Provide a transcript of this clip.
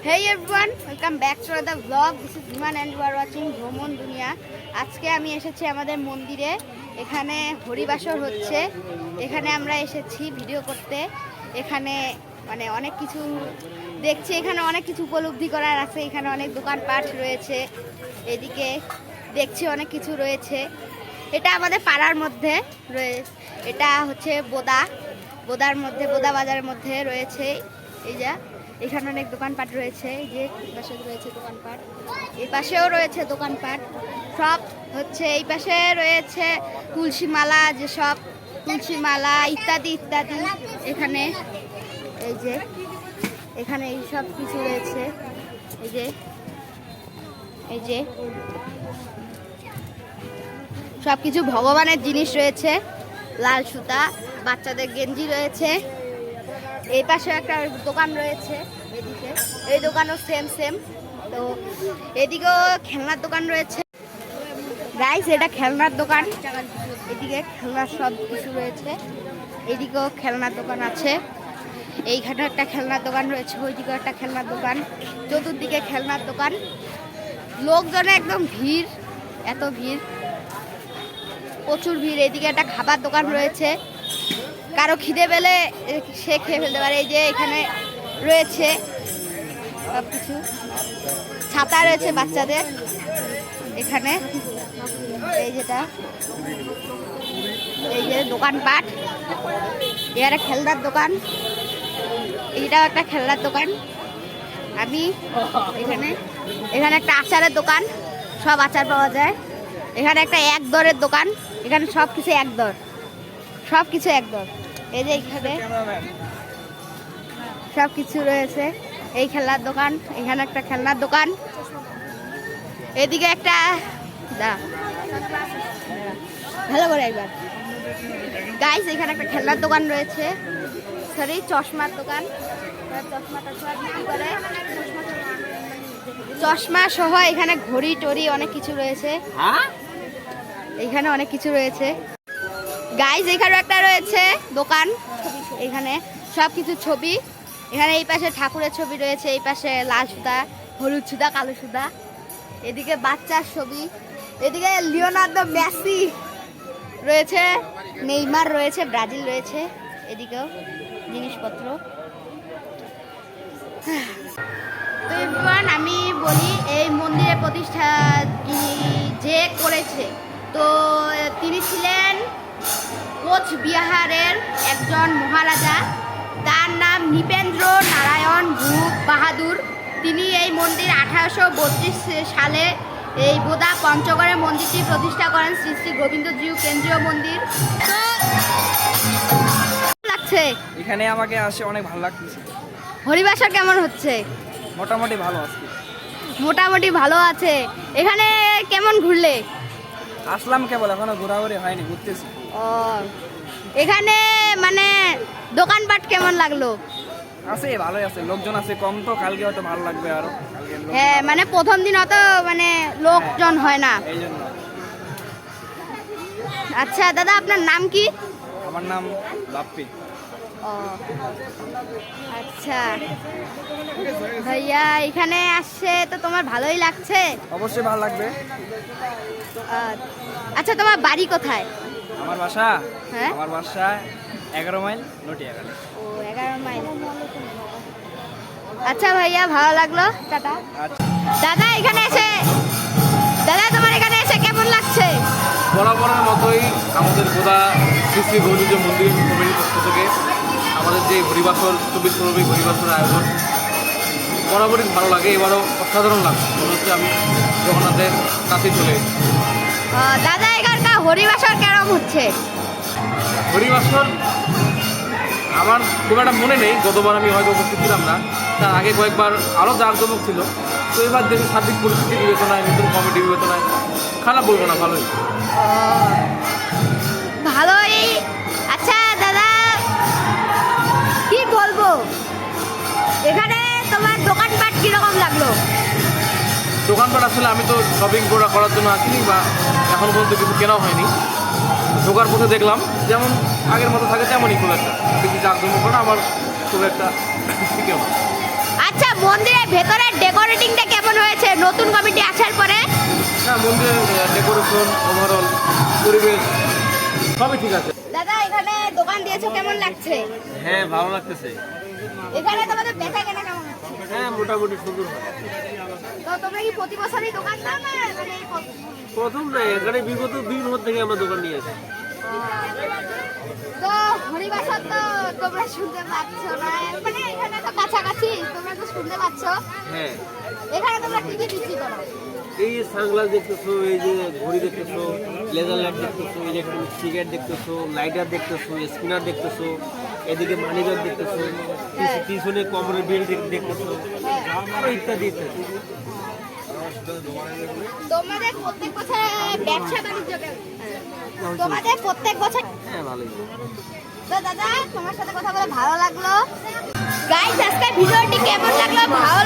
Hey everyone, welcome back to the vlog. This is Dhiman and you are watching ভ্রমণ দুনিয়া। আজকে আমি এসেছি আমাদের মন্দিরে। এখানে হরিবাসর হচ্ছে। এখানে আমরা এসেছি ভিডিও করতে। এখানে মানে অনেক কিছু দেখছি, এখানে অনেক কিছু উপলব্ধি করার আছে। এখানে অনেক দোকানপাট রয়েছে। এদিকে দেখছি অনেক কিছু রয়েছে। এটা আমাদের পাড়ার মধ্যে রয়েছে। এটা হচ্ছে বোদার মধ্যে, বোদা বাজারের মধ্যে রয়েছে। এই যে এখানে অনেক দোকানপাট রয়েছে। এই যে পাশে রয়েছে দোকানপাট, এই পাশেও রয়েছে দোকানপাট। সব হচ্ছে এই পাশে রয়েছে তুলসী মালা, যেসব তুলসী মালা ইত্যাদি ইত্যাদি। এখানে এই যে এখানে এই সব কিছু রয়েছে। এই যে সব কিছু ভগবানের জিনিস রয়েছে। লাল সুতা, বাচ্চাদের গেঞ্জি রয়েছে। এই পাশে একটা দোকান রয়েছে। এদিকে এই দোকানও সেম। তো এদিকেও খেলনার দোকান রয়েছে। গাইস, এটা খেলনার দোকান। এদিকে খেলনার সব কিছু রয়েছে। এইদিকেও খেলনার দোকান আছে। এইখানে একটা খেলনার দোকান রয়েছে, ওইদিকেও একটা খেলনার দোকান। চতুর্দিকে খেলনার দোকান। লোকজনে একদম ভিড়, এত ভিড়, প্রচুর ভিড়। এইদিকে একটা খাবার দোকান রয়েছে। কারো খিদে পেলে সে খেয়ে ফেলতে পারে। এই যে এখানে রয়েছে সব কিছু, ছাতা রয়েছে বাচ্চাদের। এখানে এই যে দোকানপাট, এখানে খেলনার দোকান। এইটাও একটা খেলনার দোকান। আমি এখানে একটা আচারের দোকান, সব আচার পাওয়া যায়। এখানে একটা এক দরের দোকান। এখানে সব কিছু এক দর, সব কিছু এক দর। এই যে এখানে সব কিছু রয়েছে। এই খেলনার দোকান, এখানে একটা খেলনার দোকান। এদিকে একটা ভালো করে একবার গাইস, এখানে একটা খেলনার দোকান রয়েছে। সরি, চশমার দোকান। চশমা সহ এখানে ঘড়ি টড়ি অনেক কিছু রয়েছে। এখানে অনেক কিছু রয়েছে গাইস। এখানে একটা রয়েছে দোকান, এখানে সব কিছু ছবি। এখানে এই পাশে ঠাকুরের ছবি রয়েছে, এই পাশে লাল সুতা, হলুদ সুতা, কালো সুতা। এদিকে বাচ্চার ছবি। এদিকে লিওনার্দো মেসি রয়েছে, নেইমার রয়েছে, ব্রাজিল রয়েছে। এদিকেও জিনিসপত্র। তো এভরিওয়ান, আমি বলি এই মন্দিরের প্রতিষ্ঠা যে করেছে, তো তিনি ছিলেন কোচবিহারের একজন মহারাজা। তার নাম নৃপেন্দ্র নারায়ণ ভূপ বাহাদুর। তিনি এই মন্দির 1832 সালে এই বোদা পঞ্চগড়ের মন্দিরটি প্রতিষ্ঠা করেন। শ্রী শ্রী গোবিন্দজিউ কেন্দ্রীয় মন্দির। তো লাগছে এখানে আমাকে আসে অনেক ভালো লাগতেছে। হরিবাসর কেমন হচ্ছে? মোটামুটি ভালো আছে। মোটামুটি ভালো আছে। এখানে কেমন ঘুরলে? আসলাম কেবল, এখনো ঘোরাঘুরি হয়নি, ঘুরতেছি। ও, এখানে মানে দোকানপাট কেমন লাগলো? আছে, ভালোই আছে, লোকজন আছে কম, তো কালকে হয়তো ভালো লাগবে আরো। হ্যাঁ, মানে প্রথম দিন অত মানে লোকজন হয় না, এই জন্য। আচ্ছা দাদা, আপনার নাম কি? আমার নাম বাপ্পি। ও আচ্ছা ভাইয়া, এখানে আসছে তো তোমার ভালোই লাগছে? অবশ্যই ভালো লাগবে। আচ্ছা, তোমার বাড়ি কোথায়? আমার বাসা, হ্যাঁ, আমার বাসা 11 মাইল নটিয়াখালী। ও, 11 মাইল। আচ্ছা ভাইয়া, ভালো লাগলো, টাটা। আচ্ছা দাদা, এখানে এসে তোমার এখানে এসে কেমন লাগছে? বরাবরের মতোই আমাদের বোদা শ্রী শ্রী গৌরীজ মন্দির কমিটির পক্ষ থেকে আমাদের যে হরিবাসর 24 হরিবাসরের আয়োজন বরাবরই ভালো লাগে। এবারও অসাধারণ লাগছে, মনে হচ্ছে আমি জগন্নাথের কাছে চলে এসেছি। দাদা, এখানকার হরিবাসর কেরম হচ্ছে? হরিবাসর আমার খুব একটা মনে নেই, গতবার আমি হয়তো উপস্থিত ছিলাম না, তার আগে কয়েকবার আরও জাঁকজমক ছিল। তো এবার দেখি সার্বিক পরিস্থিতি বিবেচনায়, নতুন কমিটি বিবেচনায় খারাপ বলবো না, ভালোই। ভালোই। আচ্ছা দাদা, কি বলবো, এখানে তোমার দোকানপাট কিরকম লাগলো? দোকানপাট আসলে আমি তো শপিং করার জন্য আসিনি, বা এখনো পর্যন্ত কিছু কেনাও হয়নি। ঢোকার পথে দেখলাম যেমন আগের মতো থাকে তেমনই, খুব একটা বেশি জাঁকজমক করে আমার খুব একটা ঠিকও। আচ্ছা আচ্ছা, মন্দিরের ভেতরের ডেকোরেটিংটা কেমন হয়েছে নতুন কমিটি আসার পরে? না, মন্দিরের ডেকোরেশন, ওভারঅল পরিবেশ সবই ঠিক আছে। দাদা, এখানে দোকান দিয়েছো, কেমন লাগছে? হ্যাঁ, ভালো লাগতেছে। এখানে তোমাদের বেচা কেনা কেমন হচ্ছে? হ্যাঁ, মোটামুটি সুন্দর হয়। তো তোমরা কি প্রতি বছরই দোকান দাও না মানে প্রথম না, এখানে বিগত 2 বছর থেকে আমরা দোকান নিয়ে আসি। তো হরিবাসর তো তোমরা শুনতে পাচ্ছ না, মানে এখানে তো কাছাকাছি, তোমরা তো শুনতে পাচ্ছ। হ্যাঁ, এখানে তোমরা কি কি বিক্রি করো? এই সানগ্লাস দেখতেছো, এই যে ঘড়ি দেখতেছো, লেজার লাইট দেখতেছো, ইলেকট্রনিক সিগারেট দেখতেছো, লাইটার দেখতেছো, স্পিনার দেখতেছো, এদিকে মানি ব্যাগ দেখতেছো, পিছনে কোমরের বেল্ট দেখতেছো, আরো ইত্যাদি ইত্যাদি। তোমাদের প্রত্যেক বছর ব্যবসা বাণিজ্য কেমন? তোমাদের প্রত্যেক বছর? হ্যাঁ, ভালোই। তো দাদা, তোমার সাথে কথা বলে ভালো লাগলো। গাইস, আজকে ভিডিওটি কেমন লাগলো? ভালো